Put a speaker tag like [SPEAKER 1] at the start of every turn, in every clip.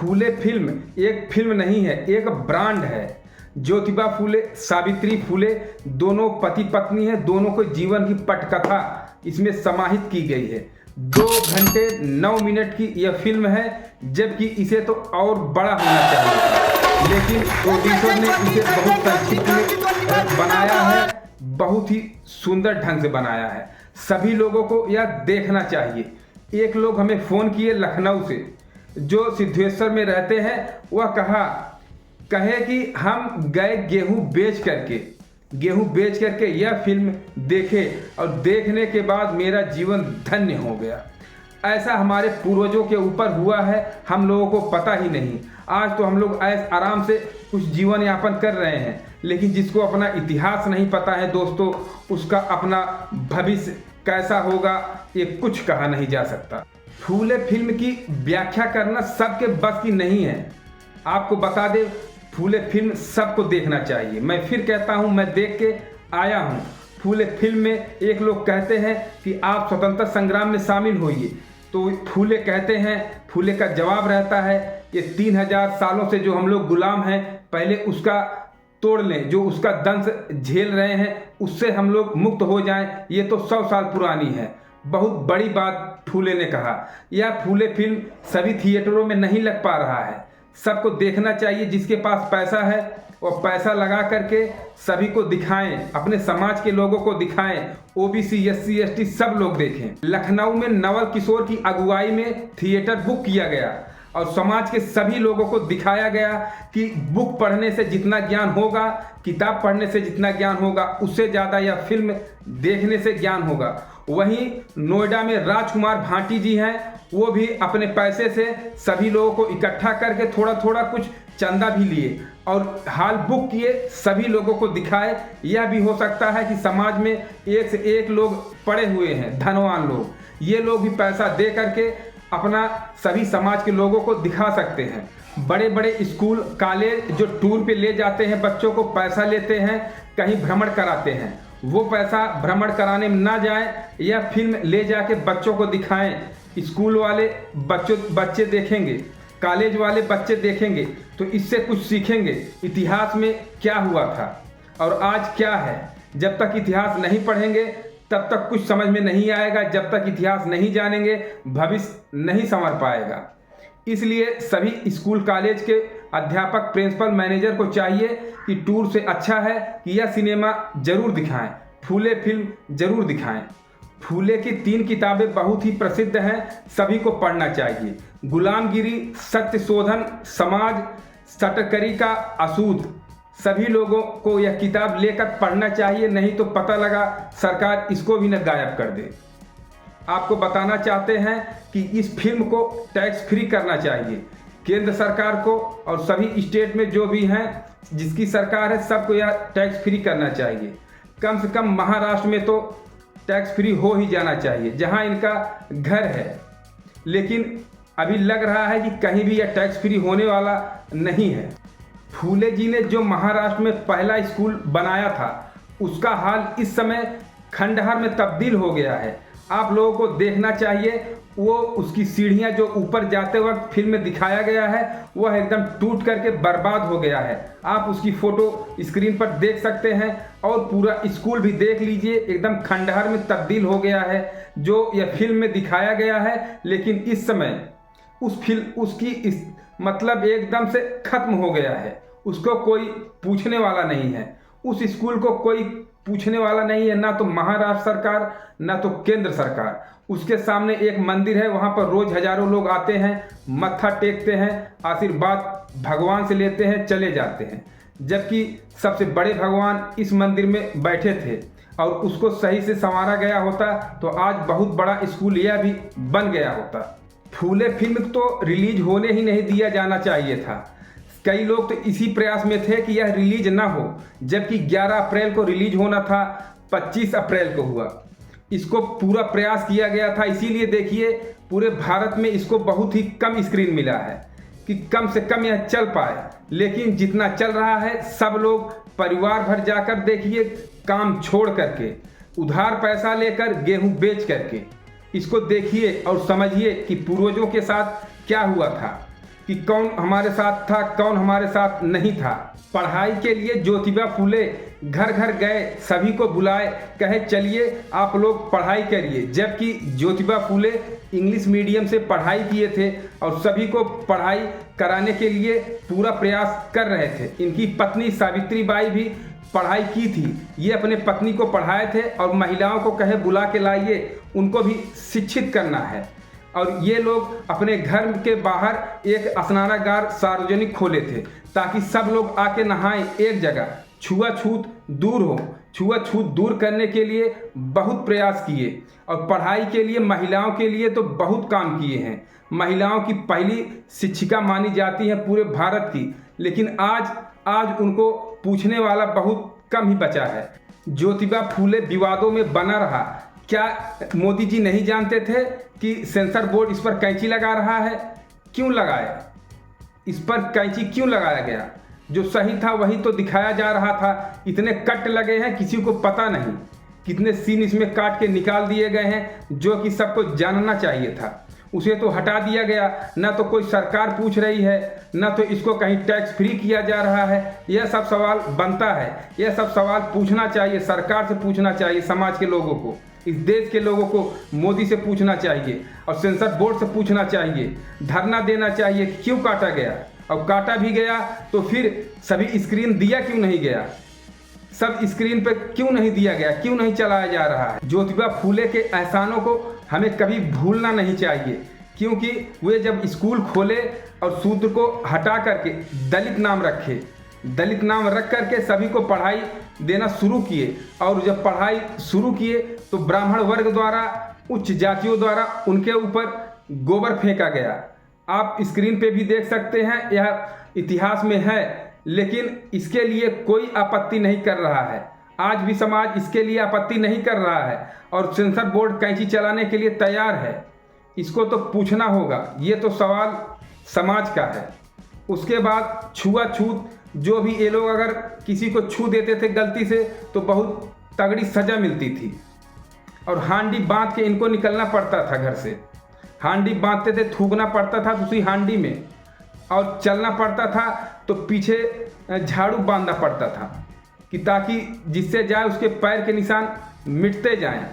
[SPEAKER 1] फूले film एक film नहीं है, एक ब्रांड है। ज्योतिबा फूले, सावित्री फूले दोनों पति पत्नी हैं, दोनों को जीवन की पटकथा इसमें समाहित की गई है। 2 घंटे 9 मिनट की यह फिल्म है, जबकि इसे तो और बड़ा होना चाहिए था, लेकिन प्रोड्यूसर ने इसे बहुत संक्षिप्त में बनाया है, बहुत ही सुंदर ढंग से बनाया है। सभी लोगों को यह देखना चाहिए। एक लोग हमें फ़ोन किए लखनऊ से, जो सिद्धेश्वर में रहते हैं, वह कहे कि हम गए गेहूं बेच करके यह फिल्म देखे और देखने के बाद मेरा जीवन धन्य हो गया। ऐसा हमारे पूर्वजों के ऊपर हुआ है, हम लोगों को पता ही नहीं। आज तो हम लोग ऐसे आराम से कुछ जीवन यापन कर रहे हैं, लेकिन जिसको अपना इतिहास नहीं पता है दोस्तों, उसका अपना भविष्य कैसा होगा ये कुछ कहा नहीं जा सकता। फूले फिल्म की व्याख्या करना सबके बस की नहीं है। आपको बता दें, फूले फिल्म सबको देखना चाहिए। मैं फिर कहता हूं, मैं देख के आया हूं। फूले फिल्म में एक लोग कहते हैं कि आप स्वतंत्रता संग्राम में शामिल होइए, तो फूले कहते हैं, फूले का जवाब रहता है, ये 3000 सालों से जो हम लोग गुलाम हैं, पहले उसका तोड़ लें, जो उसका दंश झेल रहे हैं उससे हम लोग मुक्त हो जाएं। ये तो 100 साल पुरानी है। बहुत बड़ी बात फूले ने कहा। यह फूले फिल्म सभी थिएटरों में नहीं लग पा रहा है। सबको देखना चाहिए, जिसके पास पैसा है और पैसा लगा करके सभी को दिखाएं, अपने समाज के लोगों को दिखाएं, ओबीसी, एससी, एसटी सब लोग देखें। लखनऊ में नवल किशोर की अगुवाई में थिएटर बुक किया गया और समाज के सभी लोगों को दिखाया गया कि बुक पढ़ने से जितना ज्ञान होगा, किताब पढ़ने से जितना ज्ञान होगा, उससे ज़्यादा यह फिल्म देखने से ज्ञान होगा। वहीं नोएडा में राजकुमार भाटी जी हैं, वो भी अपने पैसे से सभी लोगों को इकट्ठा करके थोड़ा थोड़ा कुछ चंदा भी लिए और हाल बुक किए, सभी लोगों को दिखाए। यह भी हो सकता है कि समाज में एक से एक लोग पड़े हुए हैं, धनवान लोग, ये लोग भी पैसा दे करके अपना सभी समाज के लोगों को दिखा सकते हैं। बड़े बड़े स्कूल कॉलेज जो टूर पे ले जाते हैं बच्चों को, पैसा लेते हैं, कहीं भ्रमण कराते हैं, वो पैसा भ्रमण कराने में ना जाए, यह फिल्म ले जाके बच्चों को दिखाएं। स्कूल वाले बच्चे देखेंगे, कॉलेज वाले बच्चे देखेंगे, तो इससे कुछ सीखेंगे, इतिहास में क्या हुआ था और आज क्या है। जब तक इतिहास नहीं पढ़ेंगे तब तक कुछ समझ में नहीं आएगा, जब तक इतिहास नहीं जानेंगे भविष्य नहीं संवर पाएगा। इसलिए सभी स्कूल कॉलेज के अध्यापक, प्रिंसिपल, मैनेजर को चाहिए कि टूर से अच्छा है कि यह सिनेमा जरूर दिखाएं, फूले फिल्म जरूर दिखाएं। फूले की 3 किताबें बहुत ही प्रसिद्ध हैं, सभी को पढ़ना चाहिए। गुलामगिरी, सत्य शोधन, समाज, सटकरी का असूद, सभी लोगों को यह किताब लेकर पढ़ना चाहिए, नहीं तो पता लगा सरकार इसको भी न गायब कर दे। आपको बताना चाहते हैं कि इस फिल्म को टैक्स फ्री करना चाहिए केंद्र सरकार को, और सभी स्टेट में जो भी हैं, जिसकी सरकार है, सबको यह टैक्स फ्री करना चाहिए। कम से कम महाराष्ट्र में तो टैक्स फ्री हो ही जाना चाहिए, जहां इनका घर है। लेकिन अभी लग रहा है कि कहीं भी यह टैक्स फ्री होने वाला नहीं है। फूले जी ने जो महाराष्ट्र में पहला स्कूल बनाया था, उसका हाल इस समय खंडहर में तब्दील हो गया है। आप लोगों को देखना चाहिए, वो उसकी सीढ़ियां जो ऊपर जाते वक्त फिल्म में दिखाया गया है, वह एकदम टूट करके बर्बाद हो गया है। आप उसकी फोटो स्क्रीन पर देख सकते हैं और पूरा स्कूल भी देख लीजिए, एकदम खंडहर में तब्दील हो गया है, जो यह फिल्म में दिखाया गया है। लेकिन इस समय मतलब एकदम से खत्म हो गया है, उसको कोई पूछने वाला नहीं है, उस स्कूल को कोई पूछने वाला नहीं है, ना तो महाराष्ट्र सरकार ना तो केंद्र सरकार। उसके सामने एक मंदिर है, वहां पर रोज हजारों लोग आते हैं, मत्था टेकते हैं, आशीर्वाद भगवान से लेते हैं, चले जाते हैं। जबकि सबसे बड़े भगवान इस मंदिर में बैठे थे और उसको सही से संवारा गया होता तो आज बहुत बड़ा स्कूल यह भी बन गया होता। फूले फिल्म तो रिलीज होने ही नहीं दिया जाना चाहिए था। कई लोग तो इसी प्रयास में थे कि यह रिलीज ना हो, जबकि 11 अप्रैल को रिलीज होना था, 25 अप्रैल को हुआ। इसको पूरा प्रयास किया गया था, इसीलिए देखिए पूरे भारत में इसको बहुत ही कम स्क्रीन मिला है कि कम से कम यह चल पाए। लेकिन जितना चल रहा है, सब लोग परिवार भर जाकर देखिए, काम छोड़ करके, उधार पैसा लेकर, गेहूं बेच करके इसको देखिए और समझिए कि पूर्वजों के साथ क्या हुआ था। कि कौन हमारे साथ था, कौन हमारे साथ नहीं था। पढ़ाई के लिए ज्योतिबा फूले घर घर गए, सभी को बुलाए, कहे चलिए आप लोग पढ़ाई करिए। जबकि ज्योतिबा फूले इंग्लिश मीडियम से पढ़ाई किए थे और सभी को पढ़ाई कराने के लिए पूरा प्रयास कर रहे थे। इनकी पत्नी सावित्री बाई भी पढ़ाई की थी। ये अपने पत्नी को पढ़ाए थे और महिलाओं को कहे बुला के लाइए, उनको भी शिक्षित करना है। और ये लोग अपने घर के बाहर एक स्नानागार सार्वजनिक खोले थे ताकि सब लोग आके नहाएं एक जगह, छुआछूत दूर हो। छुआछूत दूर करने के लिए बहुत प्रयास किए और पढ़ाई के लिए महिलाओं के लिए तो बहुत काम किए हैं। महिलाओं की पहली शिक्षिका मानी जाती है पूरे भारत की, लेकिन आज उनको पूछने वाला बहुत कम ही बचा है। ज्योतिबा फूले विवादों में बना रहा। क्या मोदी जी नहीं जानते थे कि सेंसर बोर्ड इस पर कैंची लगा रहा है? क्यों लगाया? इस पर कैंची क्यों लगाया गया? जो सही था वही तो दिखाया जा रहा था। इतने कट लगे हैं किसी को पता नहीं, कितने सीन इसमें काट के निकाल दिए गए हैं जो कि सबको जानना चाहिए था। उसे तो हटा दिया गया। ना तो कोई सरकार पूछ रही है, ना तो इसको कहीं टैक्स फ्री किया जा रहा है। यह सब सवाल बनता है, यह सब सवाल पूछना चाहिए, सरकार से पूछना चाहिए, समाज के लोगों को, इस देश के लोगों को मोदी से पूछना चाहिए और सेंसर बोर्ड से पूछना चाहिए, धरना देना चाहिए क्यों काटा गया। और काटा भी गया तो फिर सभी स्क्रीन दिया क्यों नहीं गया? सब स्क्रीन पे क्यों नहीं दिया गया? क्यों नहीं चलाया जा रहा है? ज्योतिबा फूले के एहसानों को हमें कभी भूलना नहीं चाहिए, क्योंकि वे जब स्कूल खोले और शूद्र को हटा करके दलित नाम रखे, दलित नाम रख करके सभी को पढ़ाई देना शुरू किए। और जब पढ़ाई शुरू किए तो ब्राह्मण वर्ग द्वारा, उच्च जातियों द्वारा उनके ऊपर गोबर फेंका गया। आप स्क्रीन पे भी देख सकते हैं, यह इतिहास में है, लेकिन इसके लिए कोई आपत्ति नहीं कर रहा है। आज भी समाज इसके लिए आपत्ति नहीं कर रहा है और सेंसर बोर्ड कैंची चलाने के लिए तैयार है। इसको तो पूछना होगा, ये तो सवाल समाज का है। उसके बाद छुआछूत, जो भी ये लोग अगर किसी को छू देते थे गलती से तो बहुत तगड़ी सजा मिलती थी और हांडी बांध के इनको निकलना पड़ता था घर से। हांडी बांधते थे, थूकना पड़ता था उसी हांडी में और चलना पड़ता था तो पीछे झाड़ू बांधना पड़ता था कि ताकि जिससे जाए उसके पैर के निशान मिटते जाएं।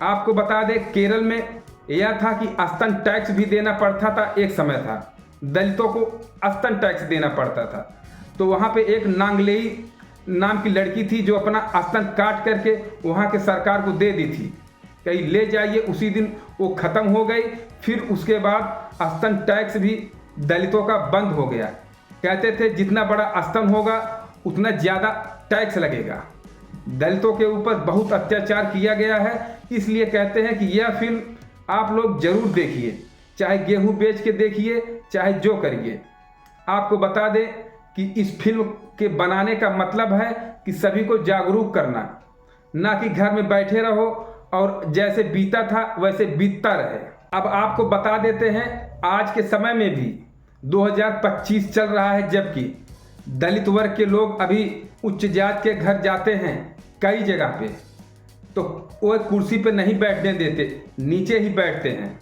[SPEAKER 1] आपको बता दें, केरल में यह था कि स्तन टैक्स भी देना पड़ता था। एक समय था दलितों को स्तन टैक्स देना पड़ता था। तो वहाँ पे एक नांगलेई नाम की लड़की थी जो अपना स्तन काट करके वहाँ के सरकार को दे दी थी, कहीं ले जाइए। उसी दिन वो ख़त्म हो गई। फिर उसके बाद स्तन टैक्स भी दलितों का बंद हो गया। कहते थे जितना बड़ा स्तन होगा उतना ज़्यादा टैक्स लगेगा। दलितों के ऊपर बहुत अत्याचार किया गया है, इसलिए कहते हैं कि यह फिल्म आप लोग ज़रूर देखिए, चाहे गेहूं बेच के देखिए, चाहे जो करिए। आपको बता दें कि इस फिल्म के बनाने का मतलब है कि सभी को जागरूक करना, ना कि घर में बैठे रहो और जैसे बीता था वैसे बीतता रहे। अब आपको बता देते हैं, आज के समय में भी 2025 चल रहा है, जबकि दलित वर्ग के लोग अभी उच्च जाति के घर जाते हैं कई जगह पे, तो वो कुर्सी पे नहीं बैठने देते, नीचे ही बैठते हैं।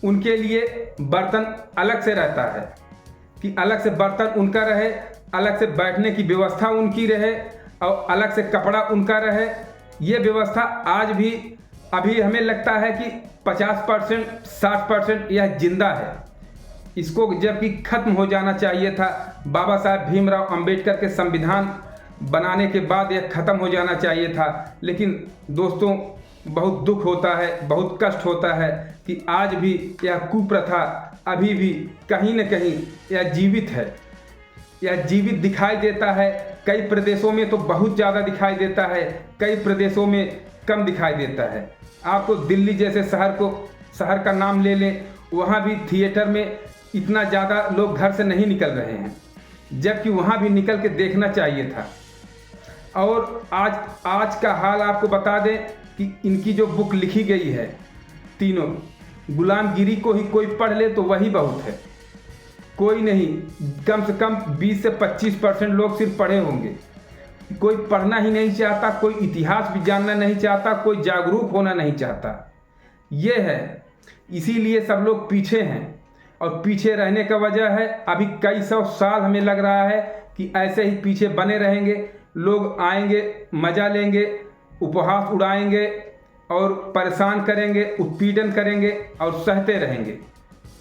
[SPEAKER 1] उनके लिए बर्तन अलग से रहता है कि अलग से बर्तन उनका रहे, अलग से बैठने की व्यवस्था उनकी रहे और अलग से कपड़ा उनका रहे। ये व्यवस्था आज भी अभी हमें लगता है कि 50% 60% यह जिंदा है। इसको जबकि खत्म हो जाना चाहिए था। बाबा साहब भीमराव अंबेडकर के संविधान बनाने के बाद यह खत्म हो जाना चाहिए था। लेकिन दोस्तों, बहुत दुख होता है, बहुत कष्ट होता है कि आज भी यह कुप्रथा अभी भी कहीं न कहीं यह जीवित है। यह जीवित दिखाई देता है। कई प्रदेशों में तो बहुत ज़्यादा दिखाई देता है, कई प्रदेशों में कम दिखाई देता है। आपको दिल्ली जैसे शहर का नाम ले लें, वहाँ भी थिएटर में इतना ज़्यादा लोग घर से नहीं निकल रहे हैं, जबकि वहाँ भी निकल के देखना चाहिए था। और आज का हाल आपको बता दें कि इनकी जो बुक लिखी गई है तीनों, गुलामगिरी को ही कोई पढ़ ले तो वही बहुत है। कोई नहीं, कम से कम 20 से 25% लोग सिर्फ पढ़े होंगे। कोई पढ़ना ही नहीं चाहता, कोई इतिहास भी जानना नहीं चाहता, कोई जागरूक होना नहीं चाहता। ये है, इसीलिए सब लोग पीछे हैं। और पीछे रहने का वजह है अभी कई सौ साल हमें लग रहा है कि ऐसे ही पीछे बने रहेंगे। लोग आएंगे, मज़ा लेंगे, उपहास उड़ाएंगे और परेशान करेंगे, उत्पीड़न करेंगे और सहते रहेंगे।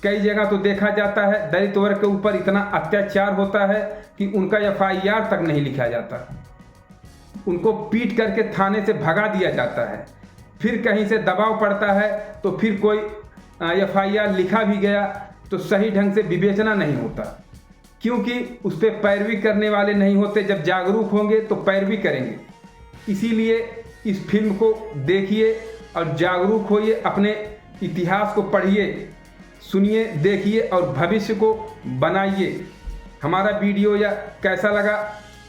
[SPEAKER 1] कई जगह तो देखा जाता है दलित वर्ग के ऊपर इतना अत्याचार होता है कि उनका FIR तक नहीं लिखा जाता, उनको पीट करके थाने से भगा दिया जाता है। फिर कहीं से दबाव पड़ता है तो फिर कोई FIR लिखा भी गया तो सही ढंग से विवेचना नहीं होता, क्योंकि उस पर पैरवी करने वाले नहीं होते। जब जागरूक होंगे तो पैरवी करेंगे। इसीलिए इस फिल्म को देखिए और जागरूक होइए, अपने इतिहास को पढ़िए, सुनिए, देखिए और भविष्य को बनाइए। हमारा वीडियो या कैसा लगा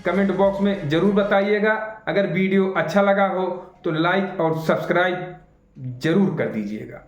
[SPEAKER 1] कमेंट बॉक्स में ज़रूर बताइएगा। अगर वीडियो अच्छा लगा हो तो लाइक और सब्सक्राइब ज़रूर कर दीजिएगा।